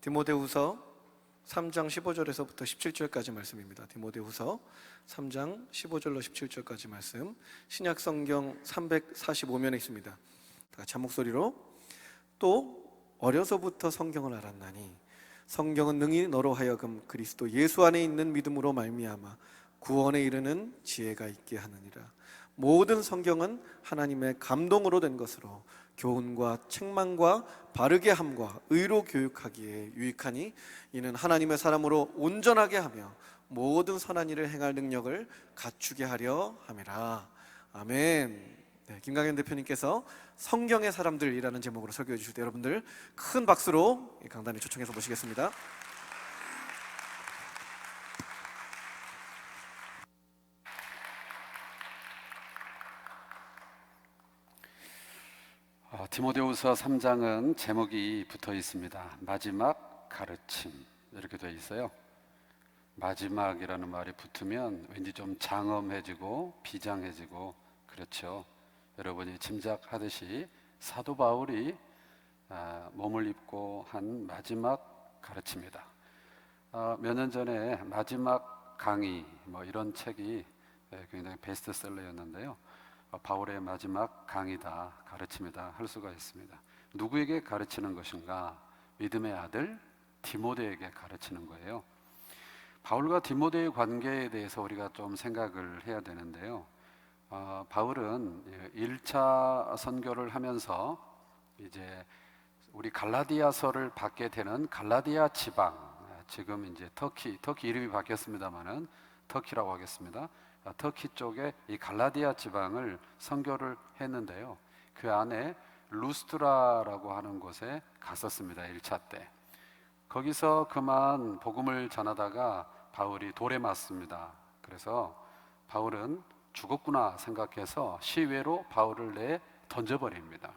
디모데후서 3장 15절에서부터 17절까지 말씀입니다. 디모데후서 3장 15절로 17절까지 말씀, 신약 성경 345면에 있습니다. 다 같이 한 목소리로. 또 어려서부터 성경을 알았나니 성경은 능히 너로 하여금 그리스도 예수 안에 있는 믿음으로 말미암아 구원에 이르는 지혜가 있게 하느니라. 모든 성경은 하나님의 감동으로 된 것으로 교훈과 책망과 바르게 함과 의로 교육하기에 유익하니 이는 하나님의 사람으로 온전하게 하며 모든 선한 일을 행할 능력을 갖추게 하려 함이라. 아멘. 네, 김강현 대표님께서 성경의 사람들이라는 제목으로 설교해 주실 때 여러분들 큰 박수로 강단에 초청해서 모시겠습니다. 디모데후서 3장은 제목이 붙어 있습니다. 마지막 가르침, 이렇게 되어 있어요. 마지막이라는 말이 붙으면 왠지 좀 장엄해지고 비장해지고 그렇죠. 여러분이 짐작하듯이 사도 바울이 몸을 입고 한 마지막 가르침이다. 몇 년 전에 마지막 강의 이런 책이 굉장히 베스트셀러였는데요. 바울의 마지막 강의다, 가르침이다 할 수가 있습니다. 누구에게 가르치는 것인가? 믿음의 아들 디모데에게 가르치는 거예요. 바울과 디모데의 관계에 대해서 우리가 좀 생각을 해야 되는데요. 바울은 1차 선교를 하면서 이제 우리 갈라디아서를 받게 되는 갈라디아 지방, 지금 이제 터키 이름이 바뀌었습니다만은 터키라고 하겠습니다. 터키 쪽에 이 갈라디아 지방을 선교를 했는데요. 그 안에 루스트라라고 하는 곳에 갔었습니다. 1차 때. 거기서 그만 복음을 전하다가 바울이 돌에 맞습니다. 그래서 바울은 죽었구나 생각해서 시외로 바울을 내 던져버립니다.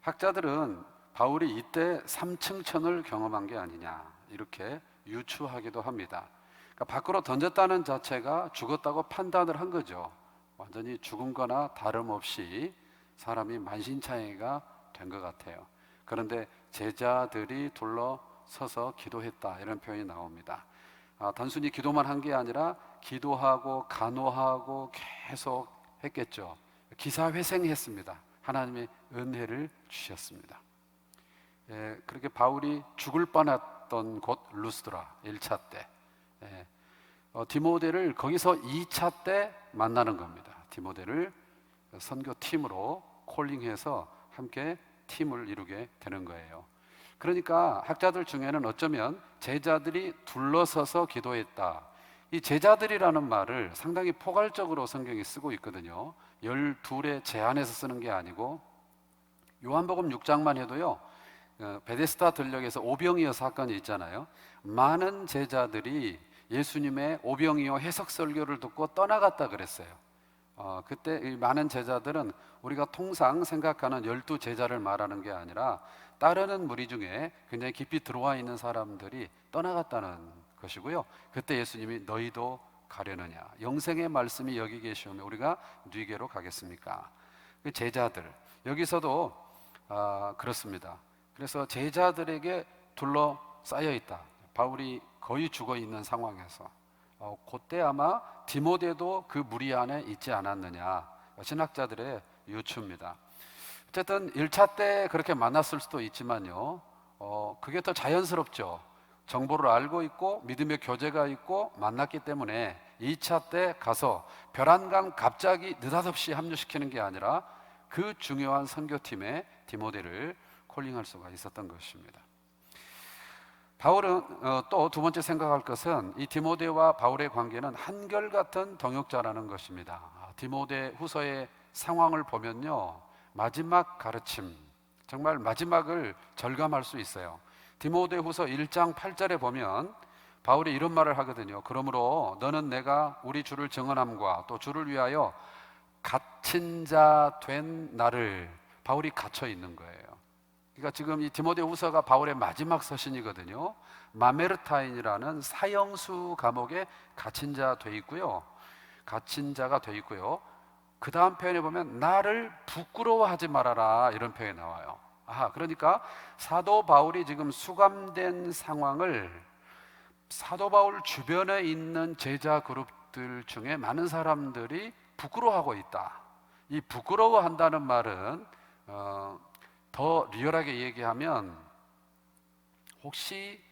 학자들은 바울이 이때 삼층천을 경험한 게 아니냐 이렇게 유추하기도 합니다. 그러니까 밖으로 던졌다는 자체가 죽었다고 판단을 한 거죠. 완전히 죽은 거나 다름없이 사람이 만신창이가 된 것 같아요. 그런데 제자들이 둘러서서 기도했다 이런 표현이 나옵니다. 단순히 기도만 한 게 아니라 기도하고 간호하고 계속 했겠죠. 기사회생했습니다. 하나님의 은혜를 주셨습니다. 그렇게 바울이 죽을 뻔했던 곳 루스드라 1차 때, 디모데를 거기서 2차 때 만나는 겁니다. 디모데를 선교팀으로 콜링해서 함께 팀을 이루게 되는 거예요. 그러니까 학자들 중에는 어쩌면 제자들이 둘러서서 기도했다, 이 제자들이라는 말을 상당히 포괄적으로 성경이 쓰고 있거든요. 12에 제한해서 쓰는 게 아니고 요한복음 6장만 해도요, 베데스다 들녘에서 오병이어 사건이 있잖아요. 많은 제자들이 예수님의 오병이어 해석 설교를 듣고 떠나갔다 그랬어요. 그때 이 많은 제자들은 우리가 통상 생각하는 12제자를 말하는 게 아니라 따르는 무리 중에 굉장히 깊이 들어와 있는 사람들이 떠나갔다는 것이고요. 그때 예수님이 너희도 가려느냐, 영생의 말씀이 여기 계시오면 우리가 네게로 가겠습니까? 그 제자들, 여기서도 그렇습니다. 그래서 제자들에게 둘러싸여 있다. 바울이 거의 죽어 있는 상황에서 그때 아마 디모데도 그 무리 안에 있지 않았느냐, 신학자들의 유추입니다. 어쨌든 1차 때 그렇게 만났을 수도 있지만요, 그게 더 자연스럽죠. 정보를 알고 있고 믿음의 교제가 있고 만났기 때문에 2차 때 가서 벼랑간 갑자기 느닷없이 합류시키는 게 아니라 그 중요한 선교팀에 디모데를 콜링할 수가 있었던 것입니다. 바울은 또 두 번째 생각할 것은 이 디모데와 바울의 관계는 한결같은 동역자라는 것입니다. 디모데 후서의 상황을 보면요, 마지막 가르침, 정말 마지막을 절감할 수 있어요. 디모데 후서 1장 8절에 보면 바울이 이런 말을 하거든요. 그러므로 너는 내가 우리 주를 증언함과 또 주를 위하여 갇힌 자 된 나를, 바울이 갇혀 있는 거예요. 그러니까 지금 이 디모데 후서가 바울의 마지막 서신이거든요. 마메르타인이라는 사형수 감옥에 갇힌 자 돼 있고요. 갇힌 자가 돼 있고요. 그 다음 표현에 보면 나를 부끄러워하지 말아라 이런 표현이 나와요. 그러니까 사도 바울이 지금 수감된 상황을 사도 바울 주변에 있는 제자 그룹들 중에 많은 사람들이 부끄러워하고 있다. 이 부끄러워한다는 말은 더 리얼하게 얘기하면 혹시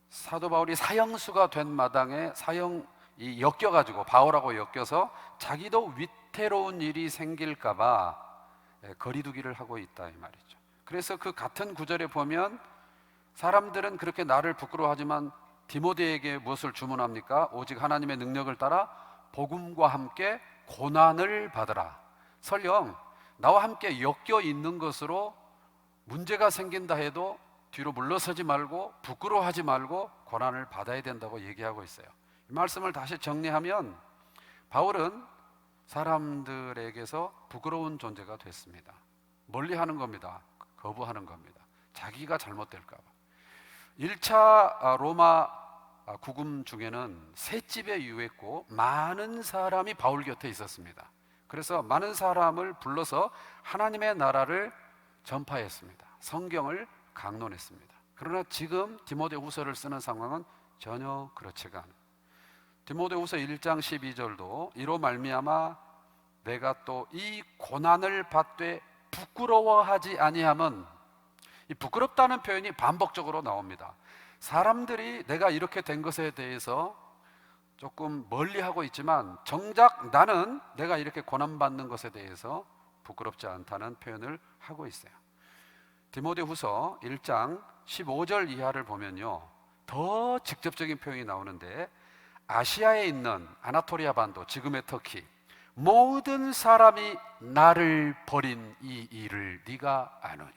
사도 바울이 사형수가 된 마당에 사형이 엮여가지고 바울하고 엮여서 자기도 위태로운 일이 생길까봐 거리두기를 하고 있다 이 말이죠. 그래서 그 같은 구절에 보면 사람들은 그렇게 나를 부끄러워하지만 디모데에게 무엇을 주문합니까? 오직 하나님의 능력을 따라 복음과 함께 고난을 받으라. 설령 나와 함께 엮여 있는 것으로 문제가 생긴다 해도 뒤로 물러서지 말고 부끄러워하지 말고 고난을 받아야 된다고 얘기하고 있어요. 이 말씀을 다시 정리하면 바울은 사람들에게서 부끄러운 존재가 됐습니다. 멀리하는 겁니다. 거부하는 겁니다. 자기가 잘못될까 봐. 1차 로마 구금 중에는 새 집에 유했고 많은 사람이 바울 곁에 있었습니다. 그래서 많은 사람을 불러서 하나님의 나라를 전파했습니다. 성경을 강론했습니다. 그러나 지금 디모데후서를 쓰는 상황은 전혀 그렇지가 않아요. 디모데후서 1장 12절도 이로 말미암아 내가 또 이 고난을 받되 부끄러워하지 아니함은, 이 부끄럽다는 표현이 반복적으로 나옵니다. 사람들이 내가 이렇게 된 것에 대해서 조금 멀리하고 있지만 정작 나는 내가 이렇게 고난받는 것에 대해서 부끄럽지 않다는 표현을 하고 있어요. 디모데후서 1장 15절 이하를 보면요, 더 직접적인 표현이 나오는데 아시아에 있는 아나토리아 반도, 지금의 터키, 모든 사람이 나를 버린 이 일을 네가 아노니.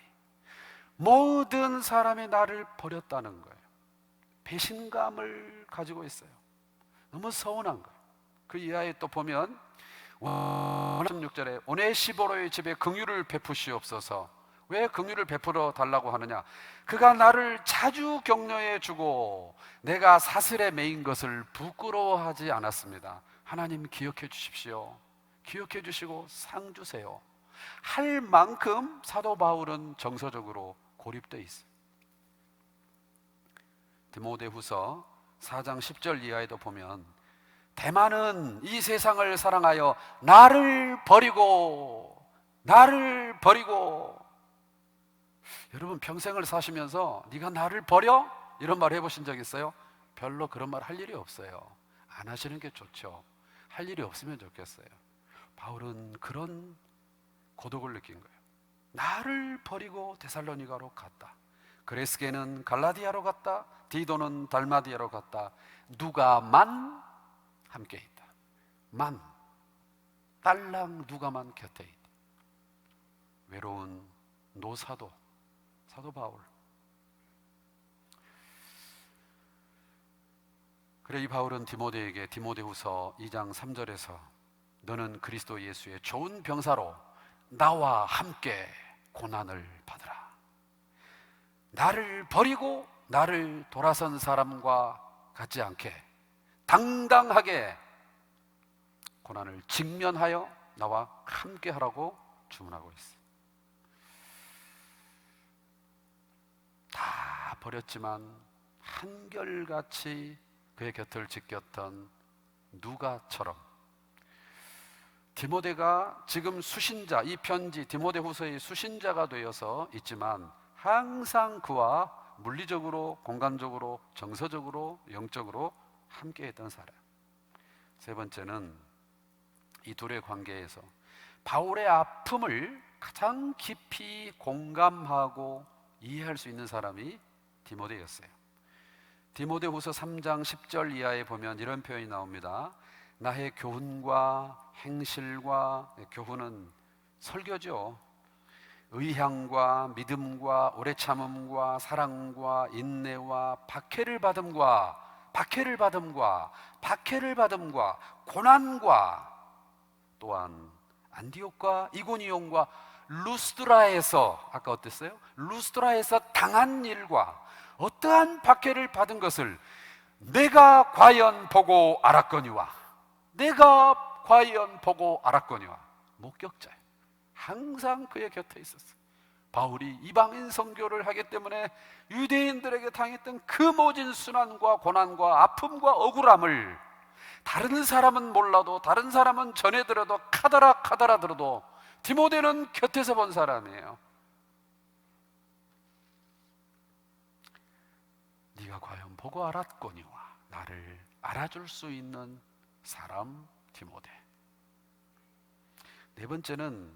모든 사람이 나를 버렸다는 거예요. 배신감을 가지고 있어요. 너무 서운한 거예요. 그 이하에 또 보면 16절에 오네시보로의 집에 긍휼을 베푸시옵소서. 왜 긍휼을 베풀어 달라고 하느냐? 그가 나를 자주 격려해 주고 내가 사슬에 매인 것을 부끄러워하지 않았습니다. 하나님 기억해 주십시오. 기억해 주시고 상 주세요. 할 만큼 사도 바울은 정서적으로 고립되어 있어요. 디모데후서 4장 10절 이하에도 보면 대만은 이 세상을 사랑하여 나를 버리고 여러분 평생을 사시면서 네가 나를 버려? 이런 말 해보신 적 있어요? 별로 그런 말 할 일이 없어요. 안 하시는 게 좋죠. 할 일이 없으면 좋겠어요. 바울은 그런 고독을 느낀 거예요. 나를 버리고 데살로니가로 갔다. 그레스게는 갈라디아로 갔다. 디도는 달마디아로 갔다. 누가만 함께 있다. 딸랑 누가만 곁에 있다. 외로운 노사도 사도 바울. 그래 이 바울은 디모데에게 디모데후서 2장 3절에서 너는 그리스도 예수의 좋은 병사로 나와 함께 고난을 받으라. 나를 버리고 나를 돌아선 사람과 같지 않게 당당하게 고난을 직면하여 나와 함께 하라고 주문하고 있어요. 다 버렸지만 한결같이 그의 곁을 지켰던 누가처럼 디모데가 지금 수신자, 이 편지 디모데후서의 수신자가 되어서 있지만 항상 그와 물리적으로, 공간적으로, 정서적으로, 영적으로 함께했던 사람. 세 번째는 이 둘의 관계에서 바울의 아픔을 가장 깊이 공감하고 이해할 수 있는 사람이 디모데였어요. 디모데후서 3장 10절 이하에 보면 이런 표현이 나옵니다. 나의 교훈과 행실과, 교훈은 설교죠. 의향과 믿음과 오래 참음과 사랑과 인내와 박해를 받음과 고난과 또한 안디옥과 이고니온과 루스드라에서, 아까 어땠어요? 루스드라에서 당한 일과 어떠한 박해를 받은 것을 내가 과연 보고 알았거니와 목격자예요. 항상 그의 곁에 있었어요. 바울이 이방인 선교를 하기 때문에 유대인들에게 당했던 그 모진 순환과 고난과 아픔과 억울함을 다른 사람은 몰라도, 다른 사람은 전해 들어도, 카더라 들어도 디모데는 곁에서 본 사람이에요. 네가 과연 보고 알았거니와, 나를 알아줄 수 있는 사람 디모데. 네 번째는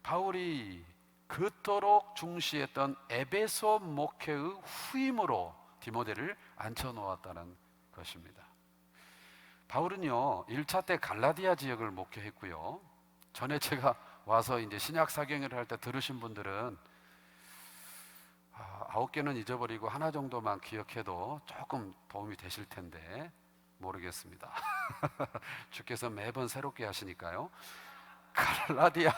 바울이 그토록 중시했던 에베소 목회의 후임으로 디모데를 앉혀놓았다는 것입니다. 바울은요, 1차 때 갈라디아 지역을 목회했고요. 전에 제가 와서 이제 신약 사경을 할 때 들으신 분들은 9개는 잊어버리고 하나 정도만 기억해도 조금 도움이 되실 텐데 모르겠습니다. 주께서 매번 새롭게 하시니까요. 갈라디아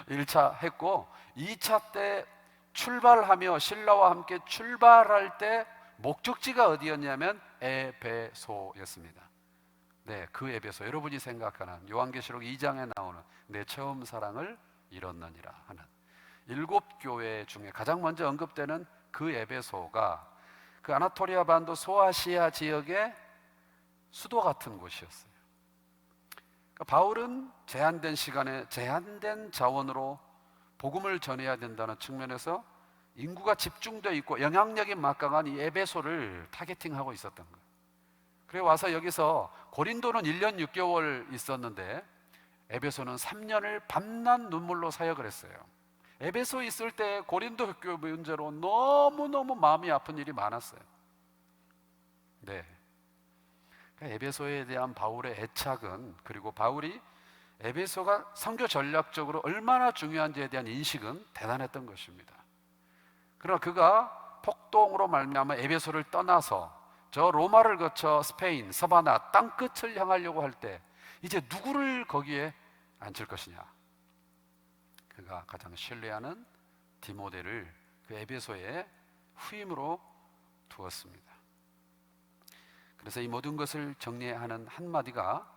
1차 했고 2차 때 출발하며 신라와 함께 출발할 때 목적지가 어디였냐면 에베소였습니다. 네, 그 에베소, 여러분이 생각하는 요한계시록 2장에 나오는 내 처음 사랑을 잃었느니라 하는 7교회 중에 가장 먼저 언급되는 그 에베소가 그 아나토리아 반도 소아시아 지역의 수도 같은 곳이었어요. 그러니까 바울은 제한된 시간에 제한된 자원으로 복음을 전해야 된다는 측면에서 인구가 집중되어 있고 영향력이 막강한 이 에베소를 타겟팅하고 있었던 거예요. 그래 와서 여기서 고린도는 1년 6개월 있었는데 에베소는 3년을 밤낮 눈물로 사역을 했어요. 에베소 있을 때 고린도 교회 문제로 너무너무 마음이 아픈 일이 많았어요. 네. 에베소에 대한 바울의 애착은, 그리고 바울이 에베소가 선교 전략적으로 얼마나 중요한지에 대한 인식은 대단했던 것입니다. 그러나 그가 폭동으로 말미암아 에베소를 떠나서 저 로마를 거쳐 스페인, 서바나 땅끝을 향하려고 할 때 이제 누구를 거기에 앉힐 것이냐? 그가 가장 신뢰하는 디모데를 그 에베소에 후임으로 두었습니다. 그래서 이 모든 것을 정리하는 한마디가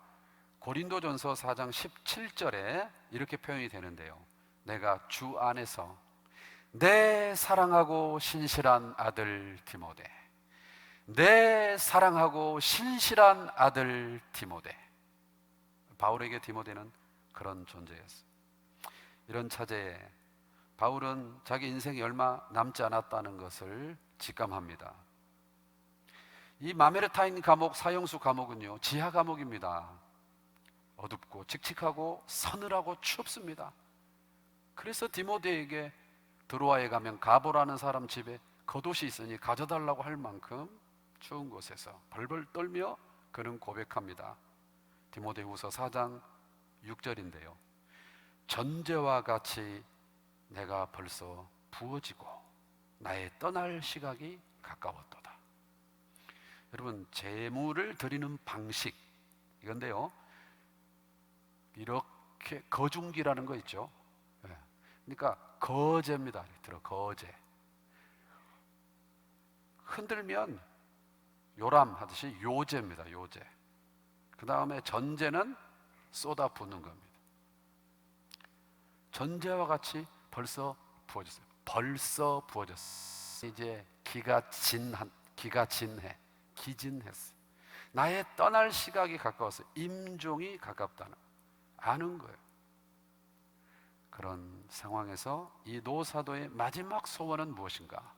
고린도전서 4장 17절에 이렇게 표현이 되는데요. 내가 주 안에서 내 사랑하고 신실한 아들 디모데, 내 사랑하고 신실한 아들 디모데. 바울에게 디모데는 그런 존재였어요. 이런 차제에 바울은 자기 인생이 얼마 남지 않았다는 것을 직감합니다. 이 마메르타인 감옥, 사형수 감옥은요, 지하 감옥입니다. 어둡고 칙칙하고 서늘하고 춥습니다. 그래서 디모데에게 드로아에 가면 가보라는 사람 집에 겉옷이 있으니 가져달라고 할 만큼 추운 곳에서 벌벌 떨며 그는 고백합니다. 디모데후서 4장 6절인데요. 전제와 같이 내가 벌써 부어지고 나의 떠날 시각이 가까웠도다. 여러분, 제물을 드리는 방식 이건데요, 이렇게 거중기라는 거 있죠. 그러니까 거제입니다. 거제. 흔들면 요람 하듯이 요제입니다. 요제. 그 다음에 전제는 쏟아 붓는 겁니다. 전제와 같이 벌써 부어졌어요. 벌써 부어졌어. 이제 기가 진해. 기진했어. 나의 떠날 시각이 가까워서 임종이 가깝다는 아는 거예요. 그런 상황에서 이 노사도의 마지막 소원은 무엇인가?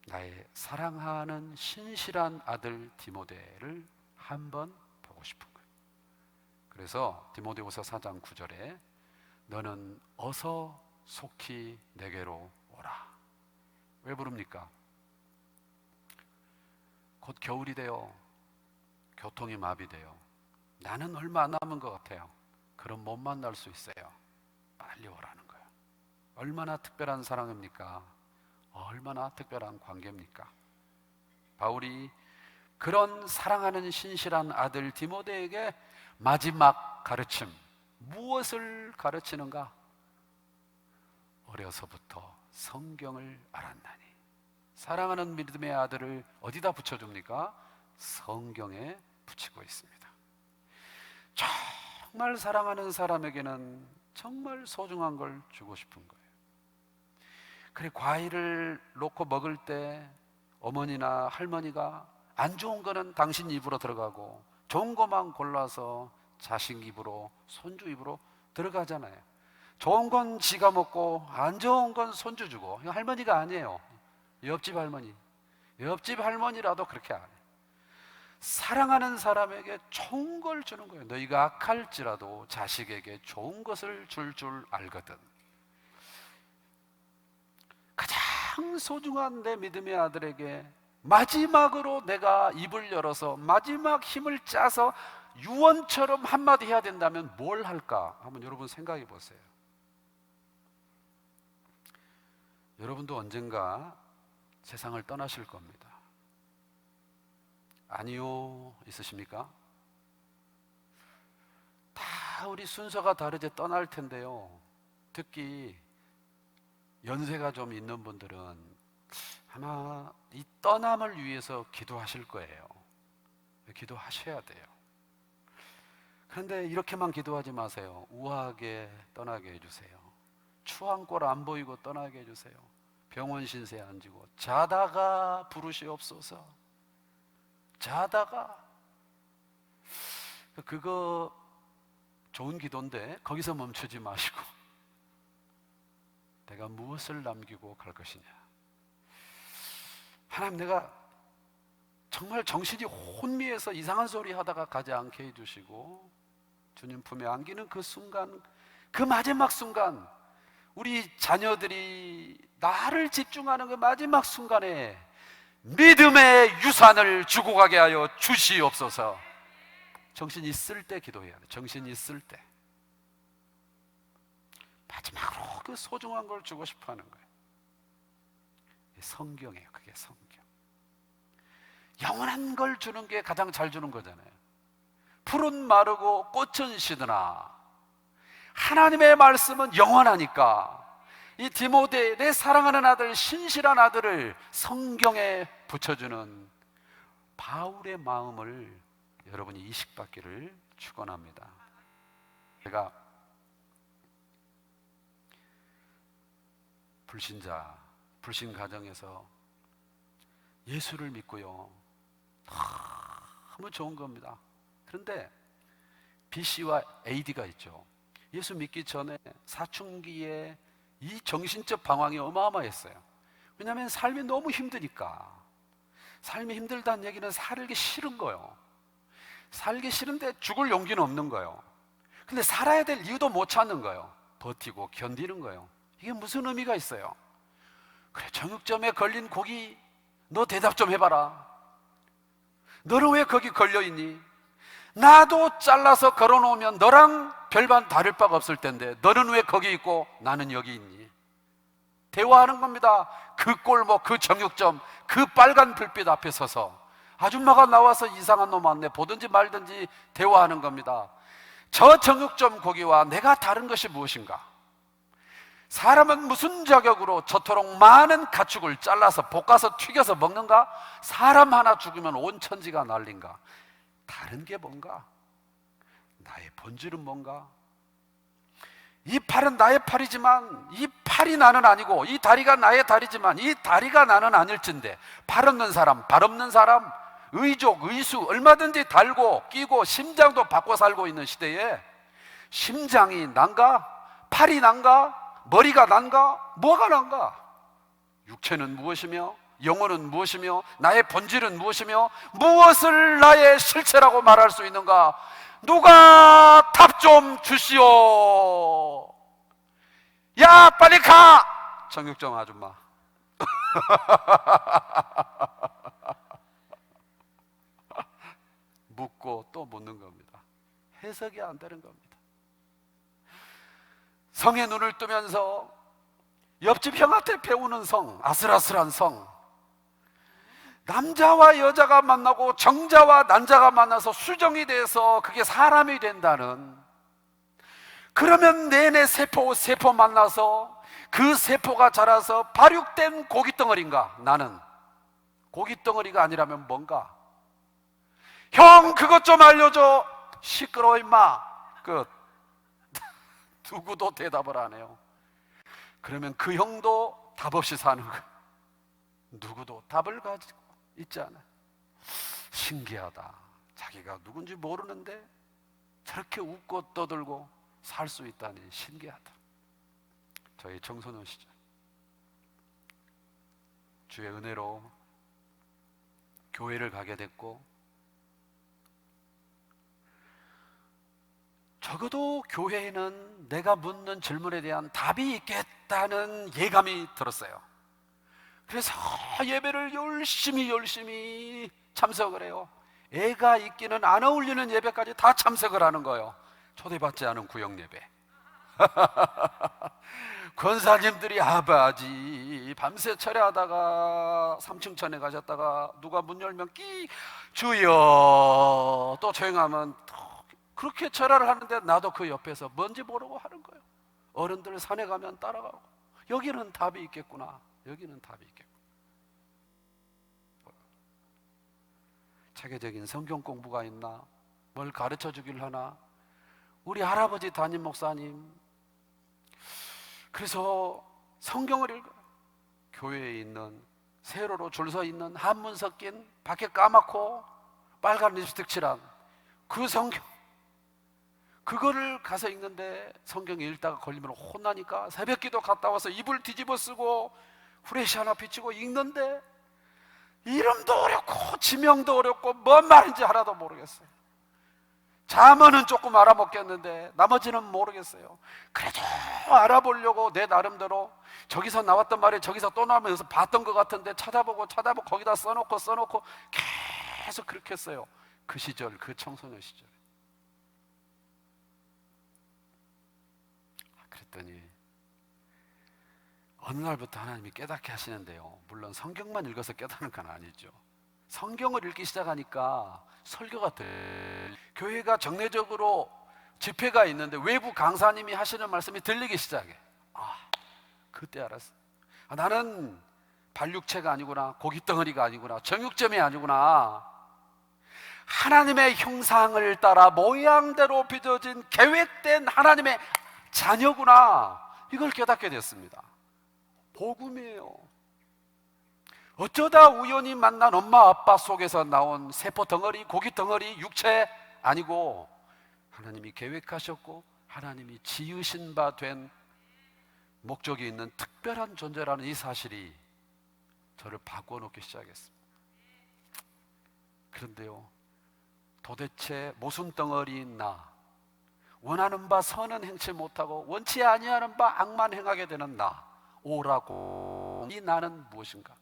나의 사랑하는 신실한 아들 디모데를 한번 보고 싶은 거예요. 그래서 디모데후서 4장 9절에 너는 어서 속히 내게로 오라. 왜 부릅니까? 곧 겨울이 돼요. 교통이 마비돼요. 나는 얼마 안 남은 것 같아요. 그럼 못 만날 수 있어요. 빨리 오라는 거예요. 얼마나 특별한 사랑입니까? 얼마나 특별한 관계입니까? 바울이 그런 사랑하는 신실한 아들 디모데에게 마지막 가르침, 무엇을 가르치는가? 어려서부터 성경을 알았나니. 사랑하는 믿음의 아들을 어디다 붙여줍니까? 성경에 붙이고 있습니다. 정말 사랑하는 사람에게는 정말 소중한 걸 주고 싶은 거예요. 그래, 과일을 놓고 먹을 때 어머니나 할머니가 안 좋은 거는 당신 입으로 들어가고 좋은 것만 골라서 자식 입으로, 손주 입으로 들어가잖아요. 좋은 건 지가 먹고 안 좋은 건 손주 주고. 이거 할머니가 아니에요. 옆집 할머니. 옆집 할머니라도 그렇게 안 해요. 사랑하는 사람에게 좋은 걸 주는 거예요. 너희가 악할지라도 자식에게 좋은 것을 줄 알거든. 가장 소중한 내 믿음의 아들에게 마지막으로 내가 입을 열어서 마지막 힘을 짜서 유언처럼 한마디 해야 된다면 뭘 할까? 한번 여러분 생각해 보세요. 여러분도 언젠가 세상을 떠나실 겁니다. 아니요, 있으십니까? 다 우리 순서가 다르게 떠날 텐데요. 특히 연세가 좀 있는 분들은 아마 이 떠남을 위해서 기도하실 거예요. 기도하셔야 돼요. 그런데 이렇게만 기도하지 마세요. 우아하게 떠나게 해주세요. 추한 꼴 안 보이고 떠나게 해주세요. 병원 신세 안 지고 자다가 부르시옵소서. 자다가. 그거 좋은 기도인데 거기서 멈추지 마시고 내가 무엇을 남기고 갈 것이냐. 하나님, 내가 정말 정신이 혼미해서 이상한 소리 하다가 가지 않게 해주시고 주님 품에 안기는 그 순간, 그 마지막 순간, 우리 자녀들이 나를 집중하는 그 마지막 순간에 믿음의 유산을 주고 가게 하여 주시옵소서. 정신 있을 때 기도해야 돼. 정신 있을 때 마지막으로 그 소중한 걸 주고 싶어 하는 거예요. 성경이에요. 그게 성경. 영원한 걸 주는 게 가장 잘 주는 거잖아요. 풀은 마르고 꽃은 시드나 하나님의 말씀은 영원하니까 이 디모데, 내 사랑하는 아들, 신실한 아들을 성경에 붙여주는 바울의 마음을 여러분이 이식받기를 축원합니다. 제가 불신 가정에서 예수를 믿고요, 너무 좋은 겁니다. 그런데 BC와 AD가 있죠. 예수 믿기 전에 사춘기에 이 정신적 방황이 어마어마했어요. 왜냐하면 삶이 너무 힘드니까. 삶이 힘들다는 얘기는 살기 싫은 거예요. 살기 싫은데 죽을 용기는 없는 거예요. 근데 살아야 될 이유도 못 찾는 거예요. 버티고 견디는 거예요. 이게 무슨 의미가 있어요? 그래, 정육점에 걸린 고기, 너 대답 좀 해봐라. 너는 왜 거기 걸려있니? 나도 잘라서 걸어놓으면 너랑 별반 다를 바가 없을 텐데 너는 왜 거기 있고 나는 여기 있니? 대화하는 겁니다. 그 꼴목, 그 정육점, 그 빨간 불빛 앞에 서서 아줌마가 나와서 이상한 놈 왔네, 보든지 말든지 대화하는 겁니다. 저 정육점 고기와 내가 다른 것이 무엇인가? 사람은 무슨 자격으로 저토록 많은 가축을 잘라서 볶아서 튀겨서 먹는가? 사람 하나 죽으면 온 천지가 난린가? 다른 게 뭔가? 나의 본질은 뭔가? 이 팔은 나의 팔이지만 이 팔이 나는 아니고, 이 다리가 나의 다리지만 이 다리가 나는 아닐진데, 팔 없는 사람, 발 없는 사람, 의족, 의수 얼마든지 달고 끼고 심장도 바꿔 살고 있는 시대에 심장이 난가? 팔이 난가? 머리가 난가? 뭐가 난가? 육체는 무엇이며 영혼은 무엇이며 나의 본질은 무엇이며 무엇을 나의 실체라고 말할 수 있는가? 누가 답 좀 주시오. 야, 빨리 가! 정육점 아줌마. 묻고 또 묻는 겁니다. 해석이 안 되는 겁니다. 성에 눈을 뜨면서 옆집 형한테 배우는 성, 아슬아슬한 성, 남자와 여자가 만나고 정자와 난자가 만나서 수정이 돼서 그게 사람이 된다는, 그러면 내내 세포 만나서 그 세포가 자라서 발육된 고깃덩어리인가? 나는 고깃덩어리가 아니라면 뭔가? 형, 그것 좀 알려줘. 시끄러워 임마. 끝. 누구도 대답을 안 해요. 그러면 그 형도 답 없이 사는 거. 누구도 답을 가지고 있지 않아요. 신기하다. 자기가 누군지 모르는데 저렇게 웃고 떠들고 살 수 있다니 신기하다. 저희 청소년 시절 주의 은혜로 교회를 가게 됐고, 적어도 교회에는 내가 묻는 질문에 대한 답이 있겠다는 예감이 들었어요. 그래서 예배를 열심히 참석을 해요. 애가 있기는 안 어울리는 예배까지 다 참석을 하는 거예요. 초대받지 않은 구역 예배. 권사님들이 아버지 밤새 철야하다가 3층 천에 가셨다가 누가 문 열면 끼 주여 또 조용하면 그렇게 철야를 하는데 나도 그 옆에서 뭔지 모르고 하는 거예요. 어른들 산에 가면 따라가고, 여기는 답이 있겠구나, 여기는 답이 있겠구나. 체계적인 성경 공부가 있나, 뭘 가르쳐 주길 하나. 우리 할아버지 담임 목사님, 그래서 성경을 읽어요. 교회에 있는 세로로 줄 서 있는 한문 섞인 밖에 까맣고 빨간 립스틱 칠한 그 성경, 그거를 가서 읽는데 성경 읽다가 걸리면 혼나니까 새벽기도 갔다 와서 이불 뒤집어 쓰고 후레쉬 하나 비치고 읽는데 이름도 어렵고 지명도 어렵고 뭔 말인지 하나도 모르겠어요. 자문은 조금 알아먹겠는데 나머지는 모르겠어요. 그래도 알아보려고 내 나름대로 저기서 나왔던 말이 저기서 또 나오면서 봤던 것 같은데 찾아보고 거기다 써놓고 계속 그렇게 했어요. 그 시절, 그 청소년 시절. 그랬더니 어느 날부터 하나님이 깨닫게 하시는데요, 물론 성경만 읽어서 깨닫는 건 아니죠. 성경을 읽기 시작하니까 설교가 돼. 교회가 정례적으로 집회가 있는데 외부 강사님이 하시는 말씀이 들리기 시작해. 그때 알았어. 나는 반육체가 아니구나, 고깃덩어리가 아니구나, 정육점이 아니구나. 하나님의 형상을 따라 모양대로 빚어진 계획된 하나님의 자녀구나. 이걸 깨닫게 됐습니다. 복음이에요. 어쩌다 우연히 만난 엄마 아빠 속에서 나온 세포 덩어리, 고기 덩어리, 육체 아니고 하나님이 계획하셨고 하나님이 지으신 바 된 목적이 있는 특별한 존재라는 이 사실이 저를 바꿔놓기 시작했습니다. 그런데요, 도대체 무슨 덩어리인 나, 원하는 바 선은 행치 못하고 원치 아니하는 바 악만 행하게 되는 나, 오라고 이 나는 무엇인가?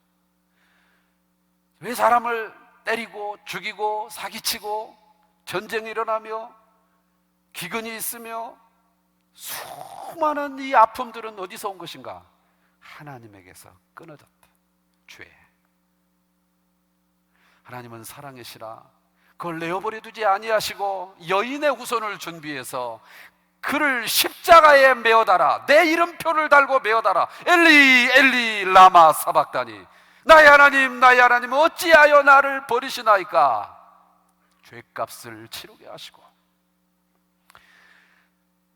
왜 사람을 때리고 죽이고 사기치고 전쟁이 일어나며 기근이 있으며 수많은 이 아픔들은 어디서 온 것인가? 하나님에게서 끊어졌다. 죄. 하나님은 사랑이시라 그걸 내어버려 두지 아니하시고 여인의 후손을 준비해서 그를 십자가에 메어달아 내 이름표를 달고 메어달아 엘리 엘리 라마 사박다니 나의 하나님 어찌하여 나를 버리시나이까? 죄값을 치르게 하시고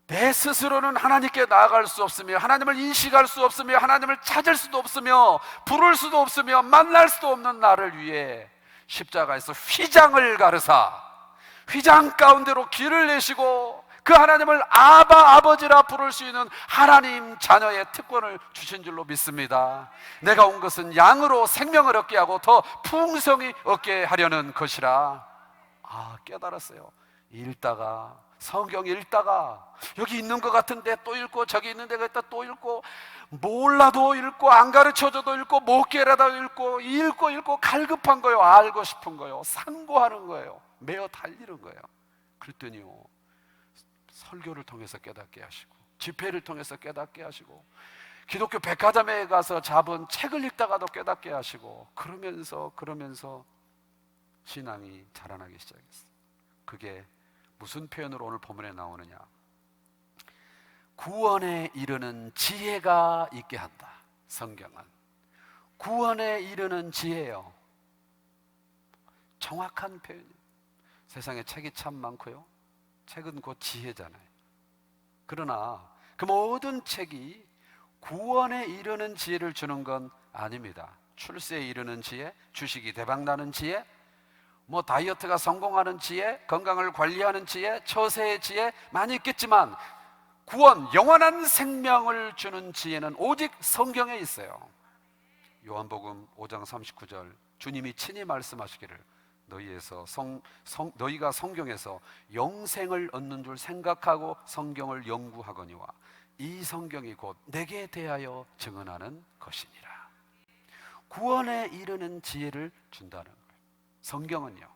내 스스로는 하나님께 나아갈 수 없으며 하나님을 인식할 수 없으며 하나님을 찾을 수도 없으며 부를 수도 없으며 만날 수도 없는 나를 위해 십자가에서 휘장을 가르사 휘장 가운데로 길을 내시고 그 하나님을 아바 아버지라 부를 수 있는 하나님 자녀의 특권을 주신 줄로 믿습니다. 내가 온 것은 양으로 생명을 얻게 하고 더 풍성히 얻게 하려는 것이라. 깨달았어요. 읽다가 성경 읽다가 여기 있는 것 같은데 또 읽고 저기 있는 데가 있다 또 읽고 몰라도 읽고 안 가르쳐줘도 읽고 못 깨라도 읽고 갈급한 거예요. 알고 싶은 거예요. 상고하는 거예요. 매어 달리는 거예요. 그랬더니요, 설교를 통해서 깨닫게 하시고 집회를 통해서 깨닫게 하시고 기독교 백화점에 가서 잡은 책을 읽다가도 깨닫게 하시고 그러면서 신앙이 자라나기 시작했어요. 그게 무슨 표현으로 오늘 본문에 나오느냐? 구원에 이르는 지혜가 있게 한다. 성경은 구원에 이르는 지혜예요. 정확한 표현이에요. 세상에 책이 참 많고요, 책은 곧 지혜잖아요. 그러나 그 모든 책이 구원에 이르는 지혜를 주는 건 아닙니다. 출세에 이르는 지혜, 주식이 대박나는 지혜, 뭐 다이어트가 성공하는 지혜, 건강을 관리하는 지혜, 처세의 지혜 많이 있겠지만 구원, 영원한 생명을 주는 지혜는 오직 성경에 있어요. 요한복음 5장 39절 주님이 친히 말씀하시기를 너희가 성경에서 영생을 얻는 줄 생각하고 성경을 연구하거니와 이 성경이 곧 내게 대하여 증언하는 것이니라. 구원에 이르는 지혜를 준다는 거예요. 성경은요.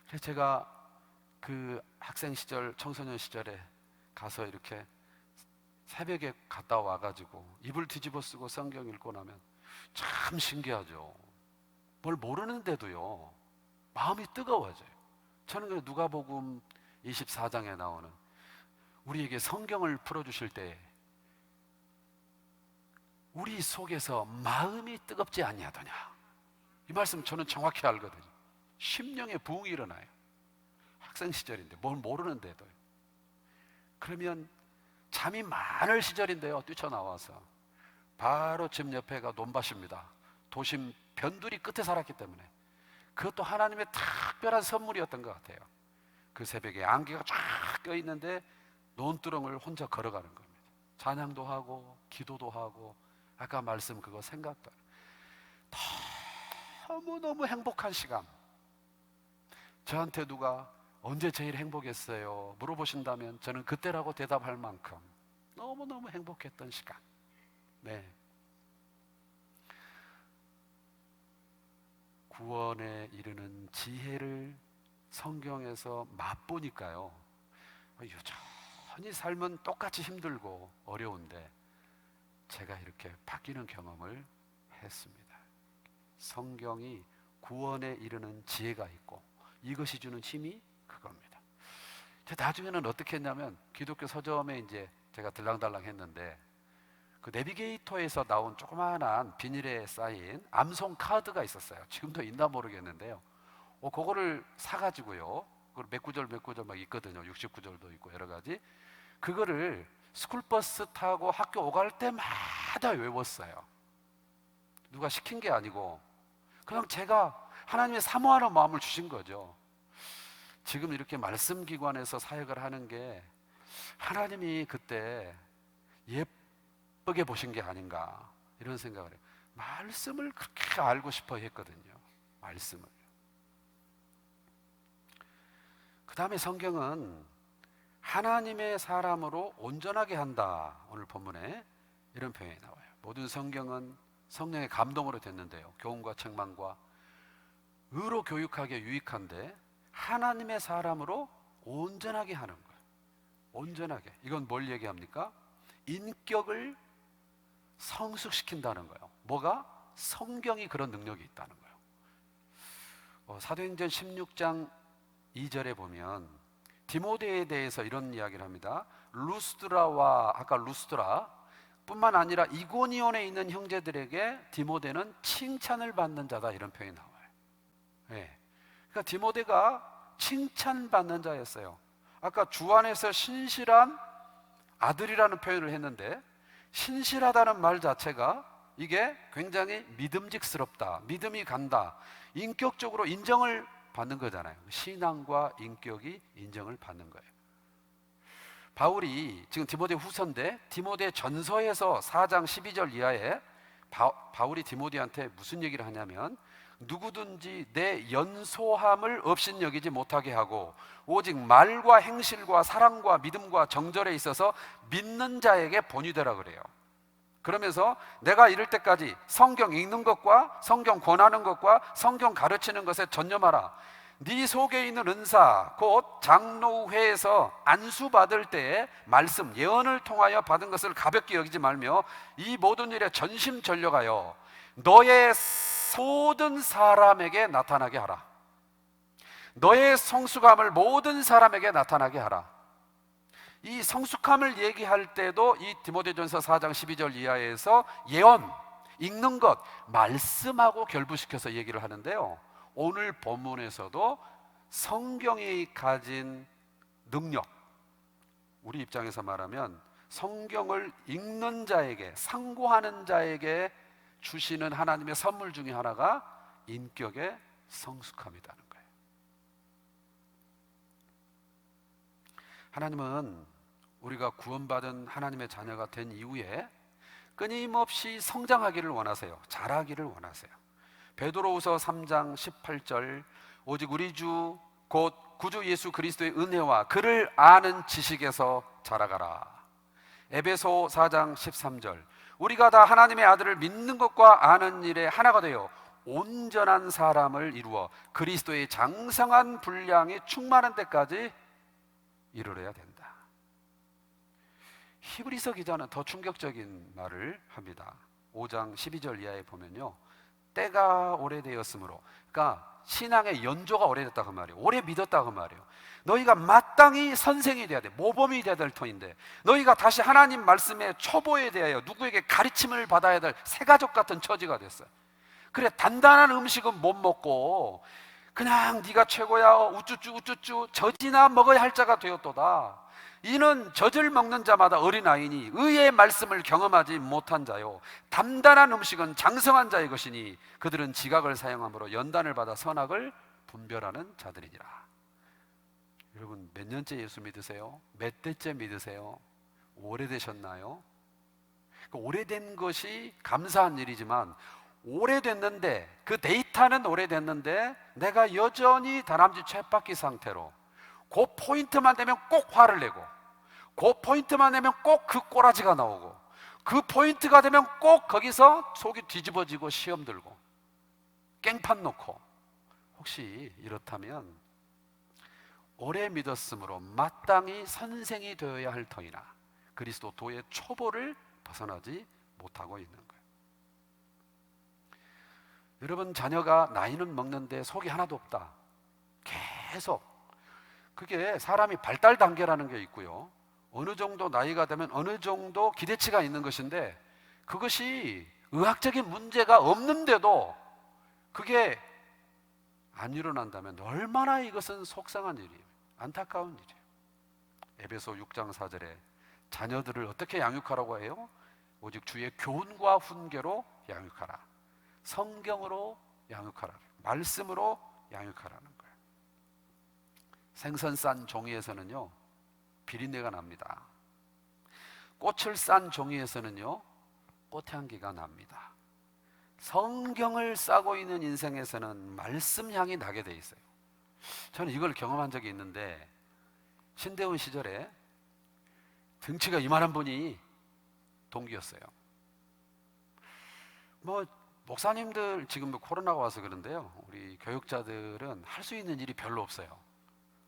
그래서 제가 그 학생 시절, 청소년 시절에 가서 이렇게 새벽에 갔다 와가지고 이불 뒤집어 쓰고 성경 읽고 나면 참 신기하죠. 뭘 모르는데도요 마음이 뜨거워져요. 저는 그 누가복음 24장에 나오는 우리에게 성경을 풀어주실 때 우리 속에서 마음이 뜨겁지 아니하더냐, 이 말씀 저는 정확히 알거든요. 심령의 부흥이 일어나요. 학생 시절인데 뭘 모르는데도. 그러면 잠이 많을 시절인데요, 뛰쳐나와서 바로 집 옆에가 논밭입니다. 도심 변두리 끝에 살았기 때문에 그것도 하나님의 특별한 선물이었던 것 같아요. 그 새벽에 안개가 쫙 껴있는데 논두렁을 혼자 걸어가는 겁니다. 찬양도 하고 기도도 하고 아까 말씀 그거 생각도 너무너무 행복한 시간. 저한테 누가 언제 제일 행복했어요? 물어보신다면 저는 그때라고 대답할 만큼 너무너무 행복했던 시간. 네. 구원에 이르는 지혜를 성경에서 맛보니까요, 여전히 삶은 똑같이 힘들고 어려운데 제가 이렇게 바뀌는 경험을 했습니다. 성경이 구원에 이르는 지혜가 있고 이것이 주는 힘이 그겁니다. 나중에는 어떻게 했냐면 기독교 서점에 이제 제가 들랑달랑 했는데 그 내비게이터에서 나온 조그마한 비닐에 쌓인 암송 카드가 있었어요. 지금도 있나 모르겠는데요. 그거를 사가지고요. 그걸 몇 구절 막 있거든요. 60구절도 있고 여러 가지. 그거를 스쿨버스 타고 학교 오갈 때마다 외웠어요. 누가 시킨 게 아니고 그냥 제가 하나님의 사모하는 마음을 주신 거죠. 지금 이렇게 말씀기관에서 사역을 하는 게 하나님이 그때 예쁘게 보신 게 아닌가 이런 생각을 해요. 말씀을 그렇게 알고 싶어 했거든요. 말씀을. 그 다음에 성경은 하나님의 사람으로 온전하게 한다. 오늘 본문에 이런 표현이 나와요. 모든 성경은 성령의 감동으로 됐는데요, 교훈과 책망과 의로 교육하기에 유익한데 하나님의 사람으로 온전하게 하는 거예요. 온전하게. 이건 뭘 얘기합니까? 인격을 성숙시킨다는 거예요. 뭐가? 성경이 그런 능력이 있다는 거예요. 사도행전 16장 2절에 보면 디모데에 대해서 이런 이야기를 합니다. 아까 루스드라 뿐만 아니라 이고니온에 있는 형제들에게 디모데는 칭찬을 받는 자다, 이런 표현이 나와요. 네. 그러니까 디모데가 칭찬받는 자였어요. 아까 주 안에서 신실한 아들이라는 표현을 했는데 신실하다는 말 자체가 이게 굉장히 믿음직스럽다, 믿음이 간다, 인격적으로 인정을 받는 거잖아요. 신앙과 인격이 인정을 받는 거예요. 바울이 지금 디모데 후서인데 디모데 전서에서 4장 12절 이하에 바울이 디모데한테 무슨 얘기를 하냐면 누구든지 내 연소함을 업신여기지 못하게 하고 오직 말과 행실과 사랑과 믿음과 정절에 있어서 믿는 자에게 본이 되라 그래요. 그러면서 내가 이럴 때까지 성경 읽는 것과 성경 권하는 것과 성경 가르치는 것에 전념하라. 네 속에 있는 은사 곧 장로회에서 안수받을 때에 말씀 예언을 통하여 받은 것을 가볍게 여기지 말며 이 모든 일에 전심전력하여 너의 모든 사람에게 나타나게 하라. 너의 성숙함을 모든 사람에게 나타나게 하라. 이 성숙함을 얘기할 때도 이 디모데전서 4장 12절 이하에서 예언, 읽는 것, 말씀하고 결부시켜서 얘기를 하는데요, 오늘 본문에서도 성경이 가진 능력, 우리 입장에서 말하면 성경을 읽는 자에게, 상고하는 자에게 주시는 하나님의 선물 중에 하나가 인격의 성숙함이라는 거예요. 하나님은 우리가 구원받은 하나님의 자녀가 된 이후에 끊임없이 성장하기를 원하세요. 자라기를 원하세요. 베드로후서 3장 18절, 오직 우리 주 곧 구주 예수 그리스도의 은혜와 그를 아는 지식에서 자라가라. 에베소 4장 13절, 우리가 다 하나님의 아들을 믿는 것과 아는 일에 하나가 되어 온전한 사람을 이루어 그리스도의 장성한 분량이 충만한 데까지 이르러야 된다. 히브리서 기자는 더 충격적인 말을 합니다. 5장 12절 이하에 보면요, 때가 오래되었으므로, 그러니까 신앙의 연조가 오래됐다 그 말이에요. 오래 믿었다 그 말이에요. 너희가 마땅히 선생이 돼야 돼. 모범이 돼야 될 터인데, 너희가 다시 하나님 말씀의 초보에 대하여 누구에게 가르침을 받아야 될 새가족 같은 처지가 됐어요. 그래, 단단한 음식은 못 먹고 그냥 네가 최고야 우쭈쭈 우쭈쭈 젖이나 먹어야 할 자가 되었도다. 이는 젖을 먹는 자마다 어린아이니 의의 말씀을 경험하지 못한 자요, 단단한 음식은 장성한 자의 것이니 그들은 지각을 사용함으로 연단을 받아 선악을 분별하는 자들이니라. 여러분, 몇 년째 예수 믿으세요? 몇 대째 믿으세요? 오래되셨나요? 오래된 것이 감사한 일이지만, 오래됐는데, 그 데이터는 오래됐는데 내가 여전히 다람쥐 쳇바퀴 상태로 그 포인트만 되면 꼭 화를 내고, 그 포인트만 되면 꼭 그 꼬라지가 나오고, 그 포인트가 되면 꼭 거기서 속이 뒤집어지고 시험 들고 깽판 놓고, 혹시 이렇다면 오래 믿었으므로 마땅히 선생이 되어야 할 터이나 그리스도 도의 초보를 벗어나지 못하고 있는 거예요. 여러분, 자녀가 나이는 먹는데 속이 하나도 없다, 계속, 그게 사람이 발달 단계라는 게 있고요, 어느 정도 나이가 되면 어느 정도 기대치가 있는 것인데, 그것이 의학적인 문제가 없는데도 그게 안 일어난다면 얼마나 이것은 속상한 일이에요. 안타까운 일이에요. 에베소 6장 4절에 자녀들을 어떻게 양육하라고 해요? 오직 주의 교훈과 훈계로 양육하라. 성경으로 양육하라. 말씀으로 양육하라는 거예요. 생선 싼 종이에서는요, 비린내가 납니다. 꽃을 싼 종이에서는요, 꽃향기가 납니다. 성경을 싸고 있는 인생에서는 말씀 향이 나게 돼 있어요. 저는 이걸 경험한 적이 있는데, 신대원 시절에 등치가 이만한 분이 동기였어요. 목사님들 지금 코로나가 와서 그런데요, 우리 교육자들은 할 수 있는 일이 별로 없어요.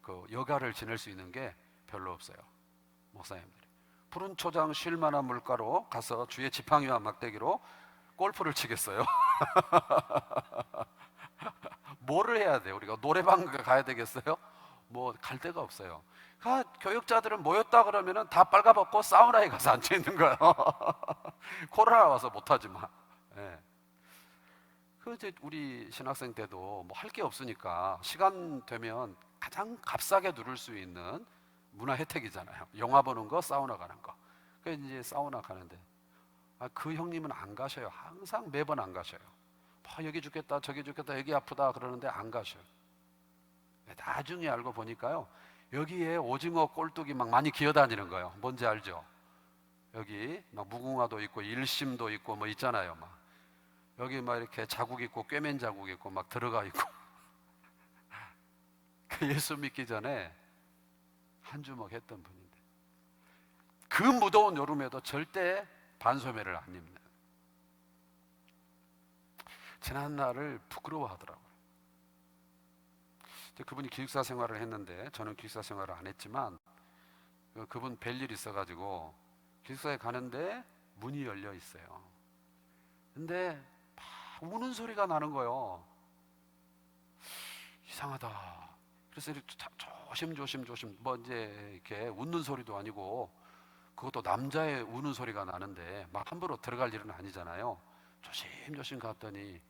그 여가를 지낼 수 있는 게 별로 없어요. 목사님들이 푸른 초장 쉴 만한 물가로 가서 주의 지팡이와 막대기로 골프를 치겠어요? 뭐를 해야 돼요? 우리가 노래방 가야 되겠어요? 뭐 갈 데가 없어요. 교육자들은 모였다 그러면은 다 빨가벗고 사우나에 가서 앉아 있는 거예요. 코로나 와서 못하지만. 네. 이제 우리 신학생 때도 뭐 할 게 없으니까 시간 되면 가장 값싸게 누릴 수 있는 문화 혜택이잖아요. 영화 보는 거, 사우나 가는 거. 그래서 이제 사우나 가는데, 그 형님은 안 가셔요. 항상 매번 안 가셔요. 여기 죽겠다, 저기 죽겠다, 여기 아프다 그러는데 안 가셔요. 나중에 알고 보니까요, 여기에 오징어 꼴뚜기 막 많이 기어다니는 거예요. 뭔지 알죠? 여기 막 무궁화도 있고 일심도 있고 뭐 있잖아요. 막 여기 막 이렇게 자국 있고 꿰맨 자국 있고 막 들어가 있고. 그 예수 믿기 전에 한 주먹 했던 분인데, 그 무더운 여름에도 절대 반소매를 안 입는, 지난 날을 부끄러워하더라고요. 그분이 기숙사 생활을 했는데, 저는 기숙사 생활을 안 했지만 그분 뵐 일이 있어가지고 기숙사에 가는데 문이 열려 있어요. 근데 막 우는 소리가 나는 거예요. 이상하다. 그래서 조심 뭐 이제 이렇게 웃는 소리도 아니고, 그것도 남자의 우는 소리가 나는데 막 함부로 들어갈 일은 아니잖아요. 조심조심 갔더니